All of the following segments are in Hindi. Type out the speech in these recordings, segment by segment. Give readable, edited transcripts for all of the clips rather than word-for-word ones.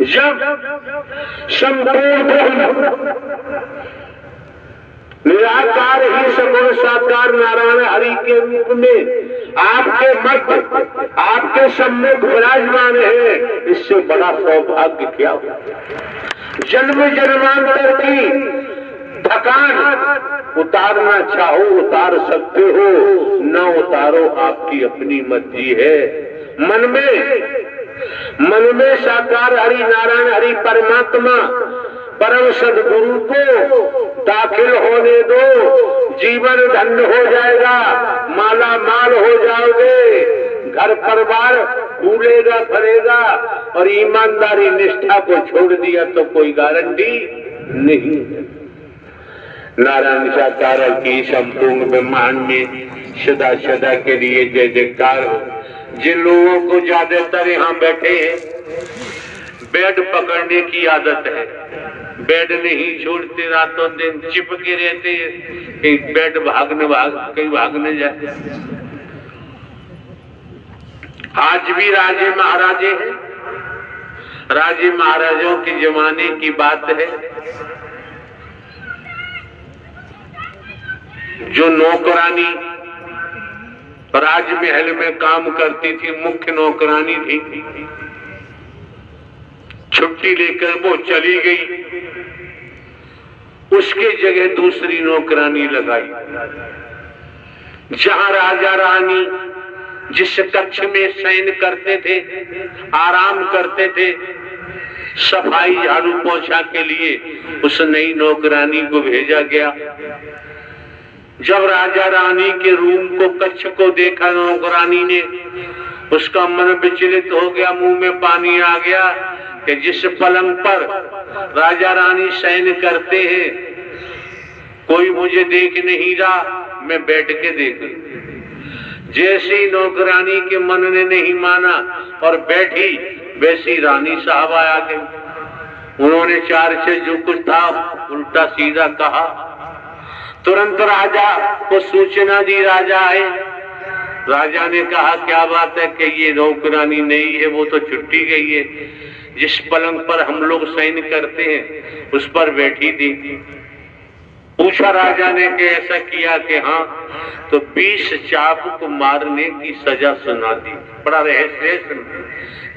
जब संपूर्ण निराकार ही सगुण साकार नारायण हरि के रूप में आपके मध्य आपके सम्मुख विराजमान है, इससे बड़ा सौभाग्य क्या हो। जन्म जन्मांतर की थकान उतारना चाहो उतार सकते हो, न उतारो आपकी अपनी मर्जी है। मन में साकार हरि नारायण हरि परमात्मा परम सदगुरु को दाखिल होने दो, जीवन धन्य हो जाएगा, माला माल हो जाओगे, घर परिवार फूलेगा फलेगा। और ईमानदारी निष्ठा को छोड़ दिया तो कोई गारंटी नहीं। नारायण साकार की संपूर्ण ब्रह्मांड में सदा सदा के लिए जय जयकार हो। जिन लोगों को ज्यादातर यहाँ बैठे हैं बेड पकड़ने की आदत है, बेड नहीं छोड़ते, रातों दिन चिपके रहते हैं, कहीं बेड कहीं भागने जाते। आज भी राजे महाराजे हैं, राजे महाराजों के जमाने की बात है। जो नौकरानी राजमहल में काम करती थी, मुख्य नौकरानी थी, छुट्टी लेकर वो चली गई, उसके जगह दूसरी नौकरानी लगाई। जहां राजा रानी जिस कक्ष में शयन करते थे, आराम करते थे, सफाई झाड़ू पोछा के लिए उस नई नौकरानी को भेजा गया। जब राजा रानी के रूम को कक्ष को देखा नौकरानी ने, उसका मन विचलित हो गया, मुंह में पानी आ गया कि जिस पलंग पर राजा रानी शयन करते हैं कोई मुझे देख नहीं रहा, मैं बैठ के देख लूं। जैसी नौकरानी के मन ने नहीं माना और बैठी, वैसी रानी साहबा आ गई। उन्होंने चार से जो कुछ था उल्टा सीधा कहा। तुरंत राजा को सूचना दी, राजा आए। राजा ने कहा क्या बात है कि ये नौकरानी नहीं है, वो तो छुट्टी गई है, जिस पलंग पर हम लोग शयन करते हैं उस पर बैठी थी। पूछा राजा ने कि ऐसा किया कि हाँ, तो 20 चाबुक मारने की सजा सुना दी। बड़ा रहस्य।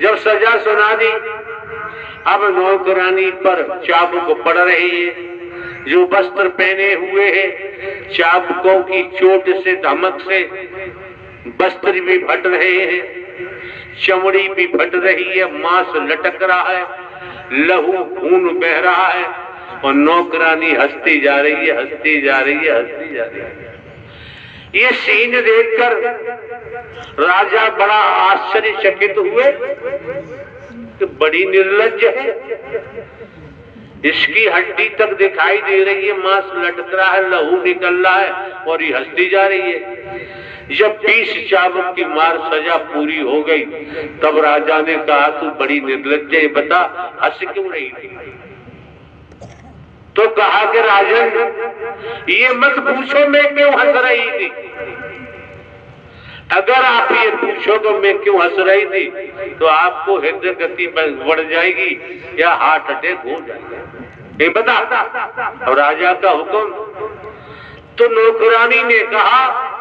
जब सजा सुना दी, अब नौकरानी पर चाबुक पड़ रही है। जो वस्त्र पहने हुए हैं, चाबुकों की चोट से धमक से वस्त्र भी फट रहे हैं, चमड़ी भी फट रही है, मांस लटक रहा है, लहू खून बह रहा है और नौकरानी हंसती जा रही है, हंसती जा रही है, हंसती जा रही है। ये सीन देखकर राजा बड़ा आश्चर्यचकित हुए कि बड़ी निर्लज्ज है, इसकी हड्डी तक दिखाई दे रही है, मांस लटक रहा है, लहू निकल रहा है और ये हंसती जा रही है। जब 20 चाबुक की मार सजा पूरी हो गई, तब राजा ने कहा तू बड़ी निर्लज्ज है, बता हंस क्यों रही थी? तो कहा कि राजन ये मत पूछो मैं क्यों हंस रही थी। अगर आप ये पूछो तो मैं क्यों हंस रही थी तो आपको हृदय गति बढ़ जाएगी या हार्ट अटैक हो जाएगा। नहीं बता। अब राजा का हुक्म। तो नौकरानी ने कहा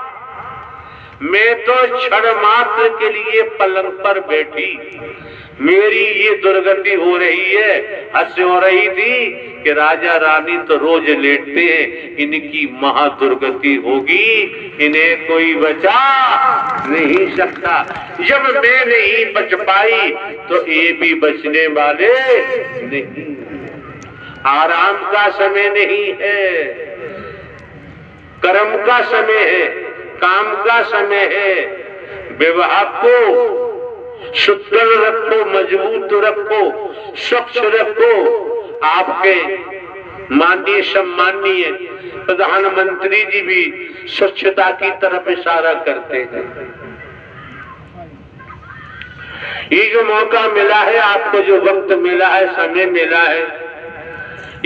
मैं तो क्षण मात्र के लिए पलंग पर बैठी, मेरी ये दुर्गति हो रही है। हंस हो रही थी कि राजा रानी तो रोज लेटते हैं, इनकी महादुर्गति होगी, इन्हें कोई बचा नहीं सकता। जब मैं नहीं बच पाई तो ये भी बचने वाले नहीं। आराम का समय नहीं है, कर्म का समय है, काम का समय है। विवाह को सुदृढ़ रखो, मजबूत रखो, स्वच्छ रखो। आपके माननीय सम्माननीय प्रधानमंत्री जी भी स्वच्छता की तरफ इशारा करते हैं। ये जो मौका मिला है, आपको जो वक्त मिला है, समय मिला है,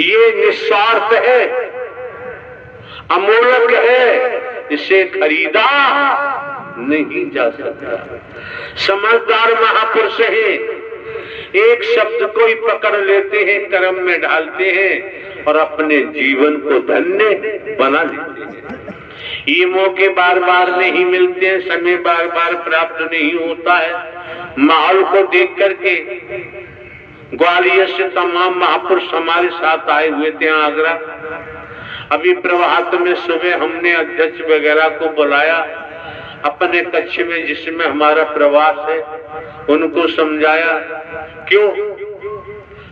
ये निस्वार्थ है, अमूल्य है, इसे खरीदा नहीं जा सकता। समझदार महापुरुष है, एक शब्द को ही पकड़ लेते हैं, कर्म में डालते हैं और अपने जीवन को धन्य बना लेते हैं। ये मौके बार बार नहीं मिलते हैं, समय बार बार प्राप्त नहीं होता है। माहौल को देख करके ग्वालियर से तमाम महापुरुष हमारे साथ आए हुए थे आगरा। अभी प्रभात में सुबह हमने अध्यक्ष वगैरह को बुलाया अपने कक्ष में जिसमें हमारा प्रवास है, उनको समझाया क्यों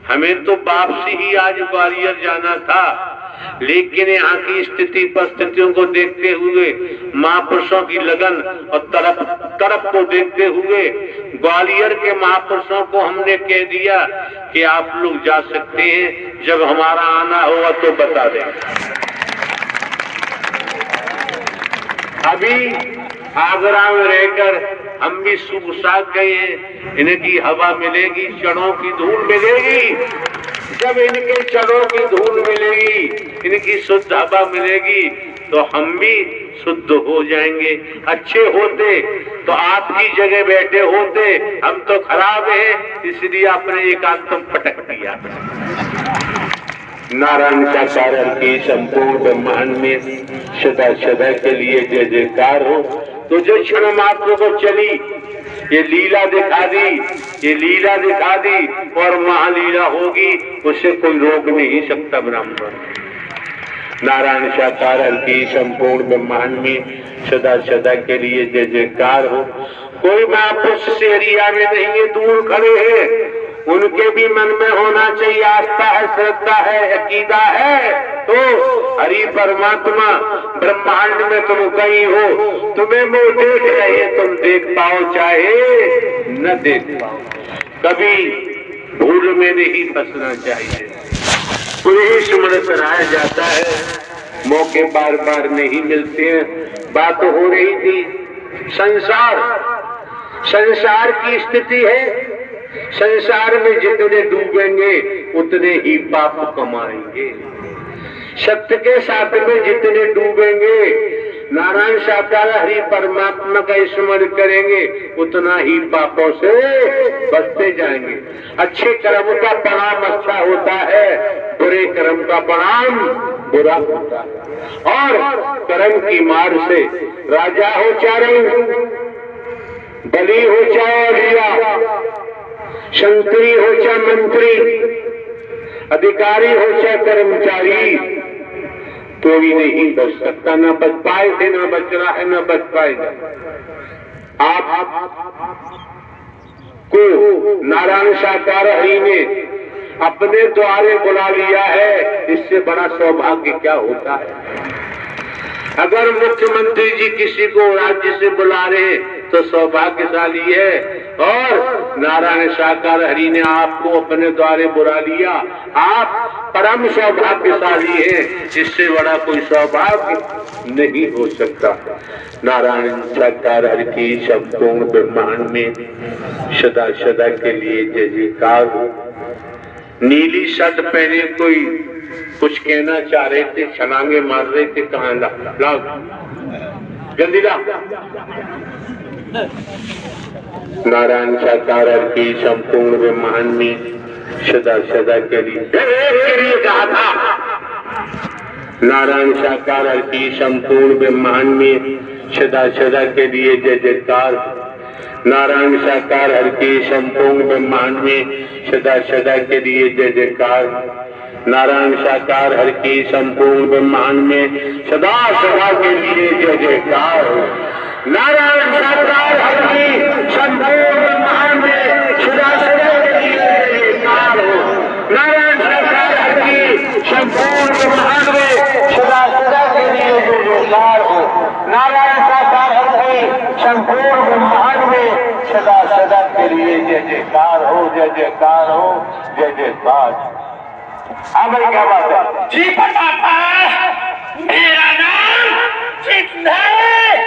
हमें तो वापसी ही आज ग्वालियर जाना था, लेकिन यहाँ की स्थिति परिस्थितियों को देखते हुए, महापुरुषों की लगन और तरफ को देखते हुए ग्वालियर के महापुरुषों को हमने कह दिया कि आप लोग जा सकते हैं, जब हमारा आना होगा तो बता दें। अभी आगरा में रहकर हम भी सुख साथ गए हैं, इनकी हवा मिलेगी, चढ़ों की धूल मिलेगी। जब इनके चढ़ों की धूल मिलेगी, इनकी शुद्ध हवा मिलेगी, तो हम भी शुद्ध हो जाएंगे। अच्छे होते तो आपकी जगह बैठे होते, हम तो खराब हैं, इसलिए आपने एकांत पटक दिया। नारायण साकार की संपूर्ण ब्रह्मांड में सदा सदा के लिए जय जयकार हो। तो जो क्षण मात्र को चली ये लीला दिखा दी, ये लीला दिखा दी और महालीला होगी, उसे कोई रोक नहीं सकता ब्राह्मण। नारायण साकार की संपूर्ण ब्रह्मांड में सदा सदा के लिए जय जयकार हो। कोई महापुरुष से एरिया में नहीं है, दूर खड़े हैं, उनके भी मन में होना चाहिए आस्था है, श्रद्धा है, अकीदा है। तो हरि परमात्मा ब्रह्मांड में तुम कहीं हो, तुम्हें वो देख रहे हैं, तुम देख पाओ चाहे न देख पाओ, कभी भूल में नहीं फंसना चाहिए। पुनः स्मरण कराया जाता है, मौके बार बार नहीं मिलते हैं। बात हो रही थी संसार की स्थिति है, संसार में जितने डूबेंगे उतने ही पाप कमाएंगे। सत्य के साथ में जितने डूबेंगे, नारायण साकार हरि परमात्मा का स्मरण करेंगे, उतना ही पापों से बचते जाएंगे। अच्छे कर्म का परिणाम अच्छा होता है, बुरे कर्म का परिणाम बुरा होता है। और कर्म की मार से राजा हो चाहे बली हो चाहे अलिया, शंकरी हो चाहे मंत्री, अधिकारी हो चाहे कर्मचारी, तो भी नहीं बच सकता। न बच पाए थे, न बच रहा है, न बच पाएगा। आप को नारायण साकार हरि ने अपने द्वारे बुला लिया है, इससे बड़ा सौभाग्य क्या होता है। अगर मुख्यमंत्री जी किसी को राज्य से बुला रहे तो सौभाग्यशाली है, और नारायण साकार हरि ने आपको अपने द्वारे बुला लिया, आप परम सौभाग्यशाली हैं। इससे बड़ा कोई सौभाग्य नहीं हो सकता। नारायण साकार हरि की संपूर्ण ब्रह्मांड में सदा सदा के लिए जय जयकार हो। नीली शर्ट पहने कोई कुछ कहना चाह रहे थे, छलांगे मार रहे थे, कहाँ ला जल्दी ला। नारायण साकार की संपूर्ण ब्रह्मांड में सदा सदा के लिए कहा था। नारायण साकार की संपूर्ण ब्रह्मांड में सदा सदा के लिए जय जयकार। नारायण साकार हर की संपूर्ण ब्रह्मांड में सदा सदा के लिए जय जयकार। नारायण साकार हर की संपूर्ण ब्रह्मांड में सदा सदा के लिए जय जयकार। नारायण साकार हर की संपूर्ण ब्रह्मांड में सदा सदा के लिए जय जयकार हो। नारायण साकार हर की संपूर्ण ब्रह्मांड में सदा सदा के लिए जय जयकार हो। नारायण साकार हर की संपूर्ण ब्रह्मांड में सदा सदा के लिए जय जयकार हो, जय जयकार हो, जय जयकार। हाँ भाई क्या बात है जी? परमात्मा मेरा नाम चित्त है,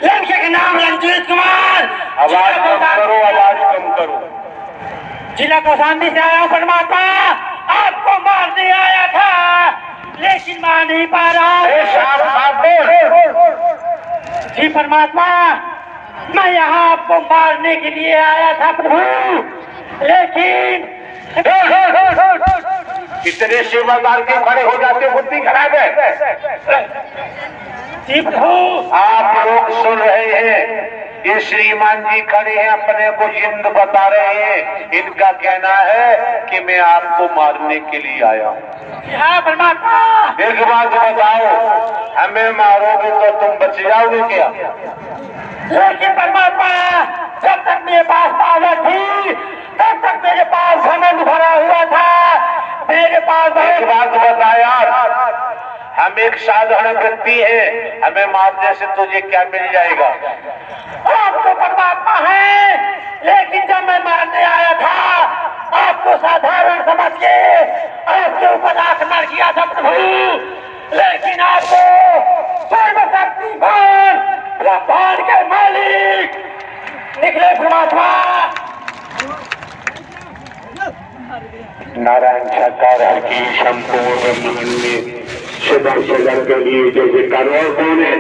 लड़के का नाम रंजीत कुमार। आवाज कम करो, आवाज कम करो। जिला कौशाम्बी से आया हूँ परमात्मा, आपको मारने आया था लेकिन मार नहीं पा रहा। जी परमात्मा, मैं यहाँ आपको मारने के लिए आया था प्रभु, लेकिन इतने सेवादार के खड़े हो जाते, बुद्धि खराब है। जी प्रभु, आप लोग सुन रहे हैं, ये श्रीमान जी खड़े हैं, अपने को जिंद बता रहे हैं। इनका कहना है कि मैं आपको मारने के लिए आया हूँ। हाँ परमात्मा। एक बात बताओ, हमें मारोगे तो तुम बच जाओगे क्या? लेकिन परमात्मा, जब तक मेरे पास पावर थी तब तक मेरे पास घमंड भरा हुआ था। मेरे पास एक बात बता यार, हम एक साधारण व्यक्ति हैं, हमें मारने से तुझे क्या मिल जाएगा? आप तो परमात्मा है, लेकिन जब मैं मारने आया था आपको साधारण समझ के आपके ऊपर आक्रमण किया था प्रभु। लेकिन आपको सर्वशक्तिमान ब्रह्मांड के मालिक निकले परमात्मा। नारायण सरकार हर की संपूर्ण ब्रह्मांड में सदा सदा के लिए जैसे करोड़ कौन है?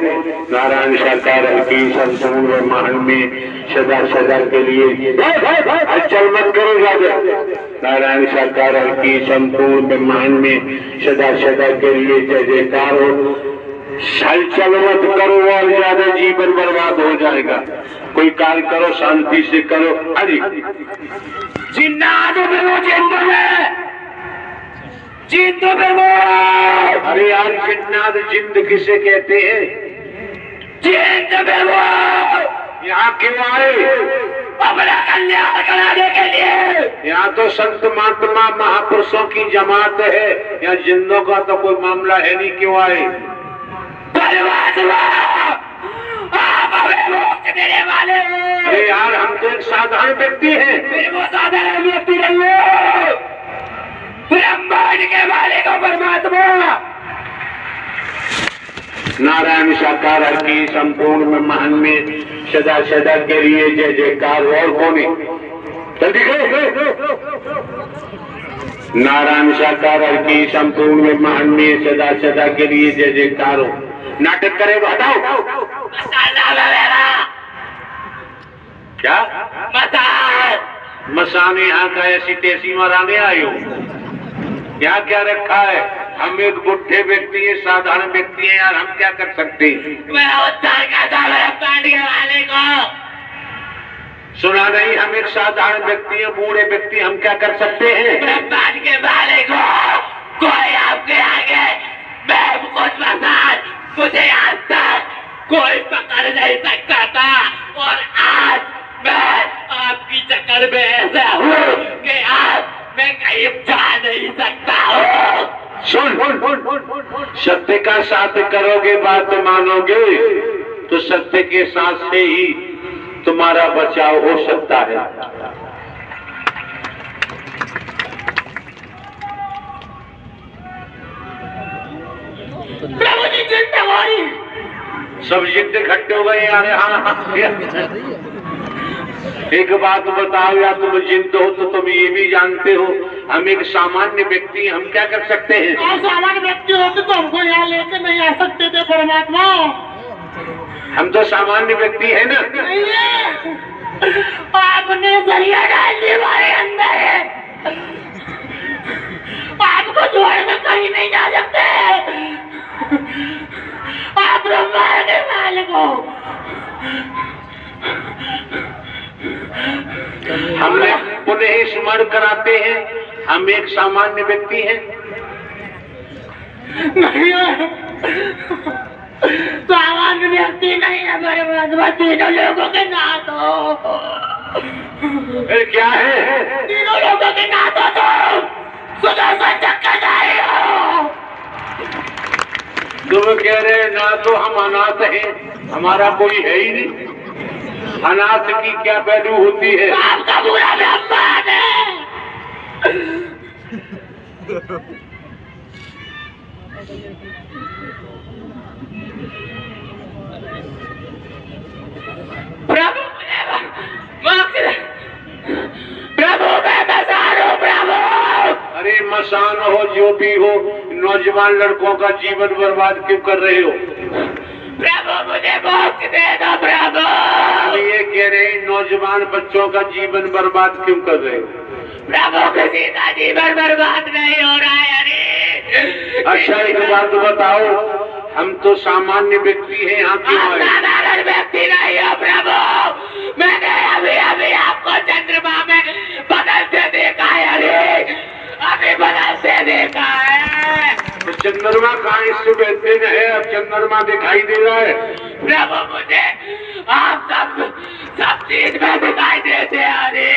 नारायण सरकार हर की संपूर्ण ब्रह्मांड में सदा सदा के लिए चल मत करो राजा। नारायण सरकार हर की संपूर्ण ब्रह्मांड में सदा सदा के लिए जय जयकार हो। हलचल मत करो और ज्यादा जीवन बर्बाद हो जाएगा। कोई कार्य करो, शांति से करो। अरे जिन्नादो में वो जिंदो में वो। अरे यार, जिन्नाद जिंद किसे कहते हैं? जिंद में वो यहाँ क्यों आए? अपना कल्याण कराने के लिए। यहाँ तो संत महात्मा महापुरुषों की जमात है, यहाँ जिंदों का तो कोई मामला है नहीं। क्यों आए? परमात्मा, आप हमें मोक्ष देने वाले हो। अरे यार, हम तो एक साधारण व्यक्ति हैं। फिर वो साधारण व्यक्ति नहीं हो, ब्रह्मांड के मालिक हो परमात्मा। नारायण साकार हर की संपूर्ण ब्रह्मांड में सदा सदा के लिए जय जयकार। और कौन है? जल्दी करो। नारायण साकार हर की संपूर्ण ब्रह्मांड में सदा सदा के लिए जय जयकार हो। नाटक करे बताओ। क्या मसान यहाँ का ऐसी तेजी मराने आए हो? यहाँ क्या रखा है? हम एक बुढ़े व्यक्ति है, साधारण व्यक्ति है यार, हम क्या कर सकते हैं? मैं उद्धार करता ब्रह्मांड के वाले को। सुना नहीं? हम एक साधारण व्यक्ति है, बूढ़े व्यक्ति, हम क्या कर सकते हैं? ब्रह्मांड के वाले को कोई आपके आगे मैं कुछ मसान मुझे आज तक कोई पकड़ नहीं सकता था, और आज मैं आपकी चक्कर में ऐसा हूँ कि आज मैं कहीं जा नहीं सकता हूँ। सुन, सत्य का साथ करोगे, बात मानोगे तो सत्य के साथ से ही तुम्हारा बचाव हो सकता है। प्रभु जी जिंद हमारी सब जिद इकट्ठे हो गए यार। हाँ, एक बात बताओ, या तुम जिंद हो तो तुम ये भी जानते हो हम एक सामान्य व्यक्ति, हम क्या कर सकते हैं? आप सामान्य व्यक्ति होते तो हमको यहाँ लेके नहीं आ सकते थे परमात्मा। हम तो सामान्य व्यक्ति है ना। आपने जरिया डाल दी हमारे अंदर, आपको छोड़ में कहीं नहीं जा सकते। आप ब्रह्मांड के मालिक हो। हमने पुनः स्मरण कराते हैं, हम एक सामान्य व्यक्ति हैं। नहीं, सामान्य व्यक्ति नहीं है परमात्मा, तीनों लोगों के नाथ हो। क्या है? तीनों लोगों के नाथ हो तुम, सुदर्शन चक्रधारी हो। तुम कह रहे ना तो हम अनाथ हैं, हमारा कोई है ही नहीं। अनाथ की क्या वैल्यू होती है? आपका बुरा ब्रह्मांड है। प्रभु मैं मसान हूँ प्रभु। अरे मसान हो जो भी हो, नौजवान लड़कों का जीवन बर्बाद क्यों कर रहे हो? प्रभु मुझे मोक्ष दे दो प्रभु। ये कह रहे नौजवान बच्चों का जीवन बर्बाद क्यों कर रहे हो? प्रभु किसी का जीवन बर्बाद नहीं हो रहा है। अरे अच्छा एक बात बताओ, हम तो सामान्य व्यक्ति हैं, यहाँ क्यों आए? साधारण व्यक्ति नहीं हो प्रभु, मैंने अभी अभी आपको चंद्रमा में बदल से देखा है। अरे अभी बदल से देखा है। तो चंद्रमा कहाँ इससे बेहतर है? अब चंद्रमा दिखाई दे रहा है। प्रभु मुझे आप सब चीज में दिखाई देते हैं। अरे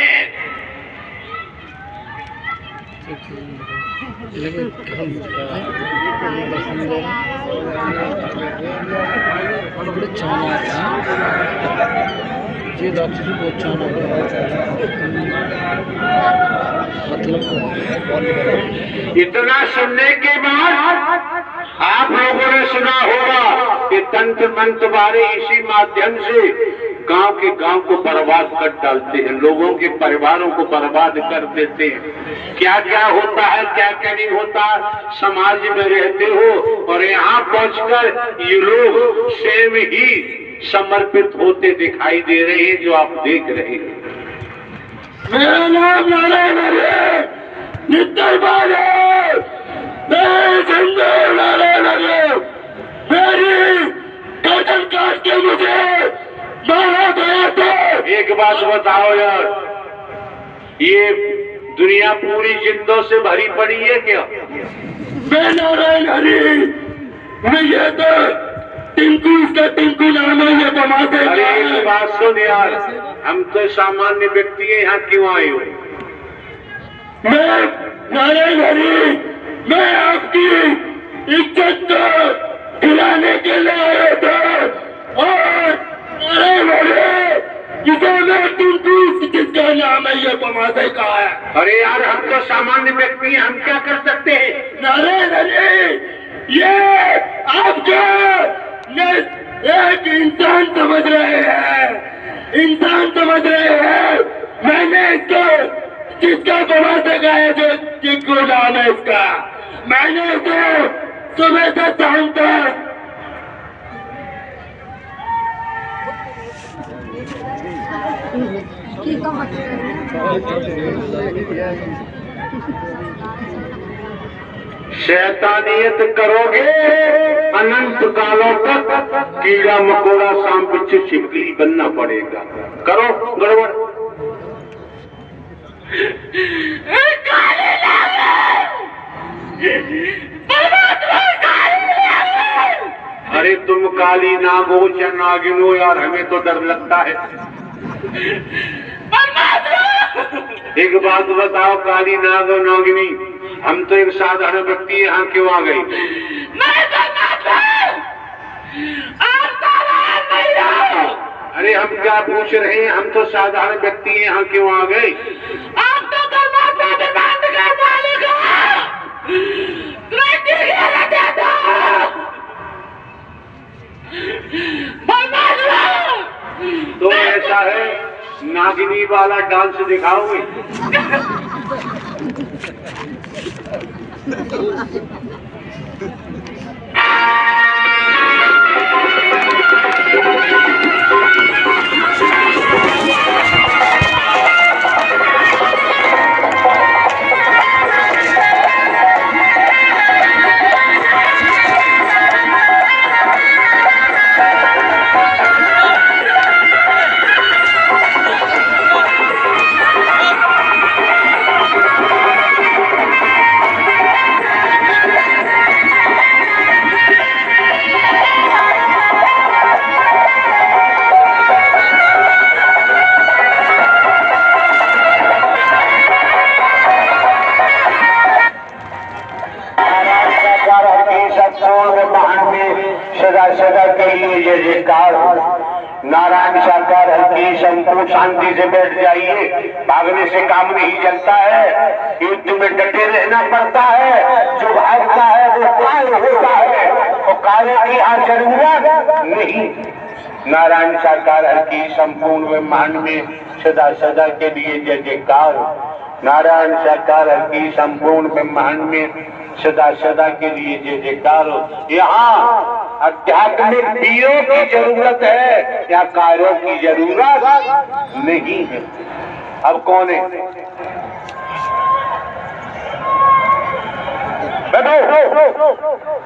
इतना सुनने के बाद आप लोगों ने सुना होगा कि तंत्र मंत्र वाले इसी माध्यम से गांव के गांव को बर्बाद कर डालते हैं, लोगों के परिवारों को बर्बाद कर देते हैं। क्या क्या होता है, क्या क्या नहीं होता, समाज में रहते हो और यहाँ पहुंचकर ये लोग स्वयं ही समर्पित होते दिखाई दे रहे हैं, जो आप देख रहे हैं। मेरा नाम नारायण है, नित्य बाल है, मैं सुंदर नारायण है। मेरी गर्दन काट के मुझे मारा गया था। एक बात बताओ यार, ये दुनिया पूरी जिंदों से भरी पड़ी है क्या? मैं नारायण हरि, मैं ये तो टिंकू नाम है, ये बमाते। अरे एक बात सुन यार, हम तो सामान्य व्यक्ति हैं, यहाँ क्यों आए हो? मैं नारायण हरि, मैं आपकी इज्जत को हिलाने के लिए आया था। और नारायण हरि, जिसे मैं टिंकू, जिसका नाम है ये बमाते का है। अरे यार हम तो सामान्य व्यक्ति हैं, हम क्या कर सकते हैं? नारायण हरि, ये आपका एक इंसान समझ रहे हैं, इंसान समझ रहे हैं। मैंने इसको, जिसका बना सका है, जो जिसको नाम है इसका, मैंने इसे सुबह से शाम तक शैतानियत करोगे अनंत कालों तक, कीड़ा मकोड़ा सांप बिच्छू छिपकली बनना पड़ेगा। करो गड़बड़। अरे तुम काली नाग हो या नागिन हो यार, हमें तो डर लगता है। एक बात बताओ, काली नाग और नागिनी, हम तो एक साधारण व्यक्ति यहाँ क्यों आ गई? अरे हम क्या पूछ रहे हैं, हम तो साधारण व्यक्ति हैं, यहाँ क्यों आ गए? आप तो तो ऐसा है, नागिनी वाला डांस दिखाओगे? सदा के लिए जय जयकार। नारायण साकार हल्की संपूर्ण शांति से बैठ जाइए, भागने से काम नहीं चलता है, युद्ध में डटे रहना पड़ता है। जो भागता है वो काल होता है, तो काल की जरूरत नहीं। नारायण साकार हल्की संपूर्ण ब्रह्मांड में सदा सदा के लिए जय जयकार। नारायण साकार हल्की संपूर्ण ब्रह्मांड में सदा सदा के लिए जय जयकार। यहाँ आध्यात्मिक वीरों की जरूरत है या कार्यों की जरूरत नहीं है। अब कौन है? बैठो।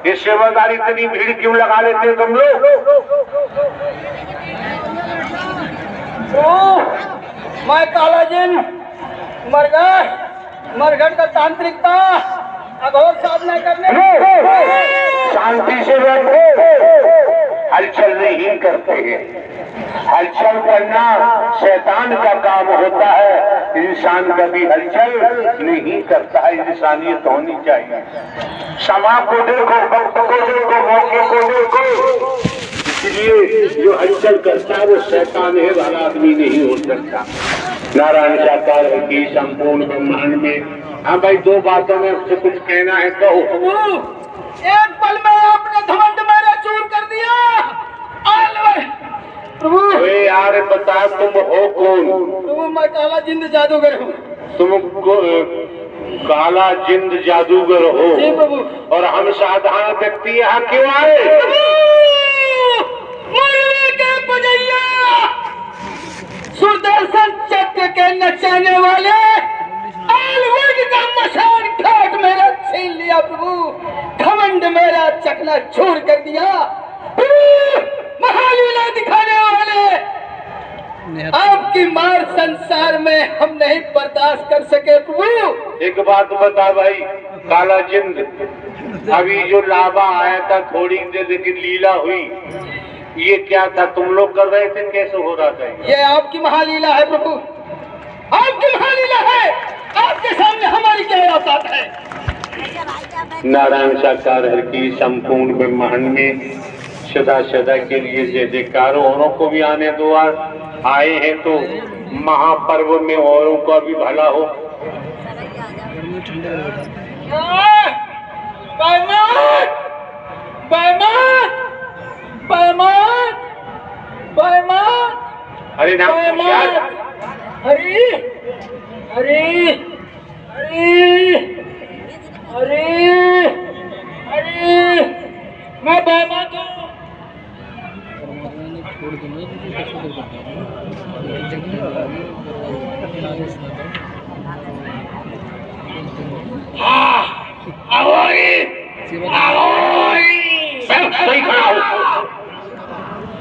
ये सेवादार इतनी भीड़ क्यों लगा लेते तुम लोग? मैं काला जिन मरघट का तांत्रिकता अघोर साधना करने। शांति से बैठो, हलचल नहीं करते हैं। हलचल करना शैतान का काम होता है, इंसान कभी हलचल नहीं करता है। इंसानियत होनी चाहिए। समा को देखो, वक्त को देखो, मौके को देखो। इसलिए जो हलचल करता है वो शैतान है, वाला आदमी नहीं हो सकता। नारायण साकार की संपूर्ण ब्रह्मांड में। हाँ भाई, दो बातों में आपसे कुछ कहना है कहो। एक पल में आपने घमंड मेरा चूर कर दिया। प्रभु यार बता, तुम हो कौन? प्रभु मैं काला जिंद जादूगर हूँ। तुम काला जिंद जादूगर हो? जी प्रभु। और हम साधारण व्यक्ति यहाँ क्यों आए? मुरली के बजैया, सुदर्शन चक्र के नचाने वाले आलवर्ग का मशान ठाट मेरा छीन लिया प्रभु। घमंड मेरा चकना छोड़ कर दिया। महालीला दिखाने वाले, आपकी मार संसार में हम नहीं बर्दाश्त कर सके प्रभु। एक बात बता भाई काला जिंद, अभी जो लावा आया था थोड़ी देर की लीला हुई, ये क्या था? तुम लोग कर रहे थे? कैसे हो रहा था ये आपकी महालीला है प्रभु, आपकी महालीला है। आपके सामने हमारी क्या औकात है? नारायण साकार की संपूर्ण ब्रह्मांड में सदा सदा के लिए जय जयकार। औरों को भी आने दो। आए हैं तो महापर्व में औरों का भी भला हो। अरे नाम अरे अरे अरे अरे मैं बेईमान हूँ। सही खड़ा हो,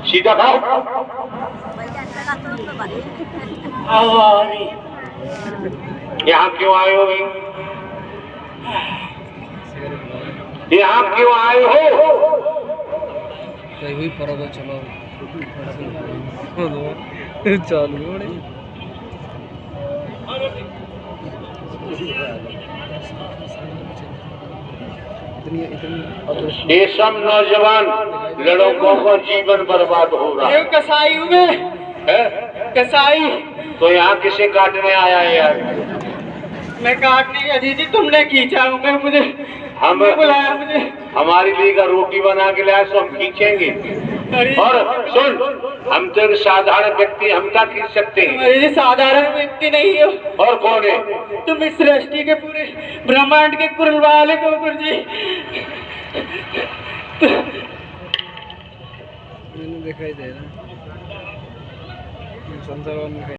सीधा खाओ। यहाँ क्यों आए हो? यहाँ क्यों आए हो? कहीं परब चलो चालू ये सब नौजवान लड़कों का जीवन बर्बाद हो रहा है। कसाई हूँ मैं, कसाई। तो यहाँ किसे काटने आया है यार? मैं काटने का दीदी तुमने खींचा हूँ मैं, मुझे हम बुलाया मुझे। हमारी लिए का रोटी बना के लाया तो हम खींचेंगे। और सुन, हम तो एक साधारण व्यक्ति, हम क्या खींच सकते हैं? अरे साधारण व्यक्ति नहीं हो। और कौन है? तुम इस सृष्टि के पूरे ब्रह्मांड के कुलवाले हो गुरुजी। दिखाई दे रहा है संसार में।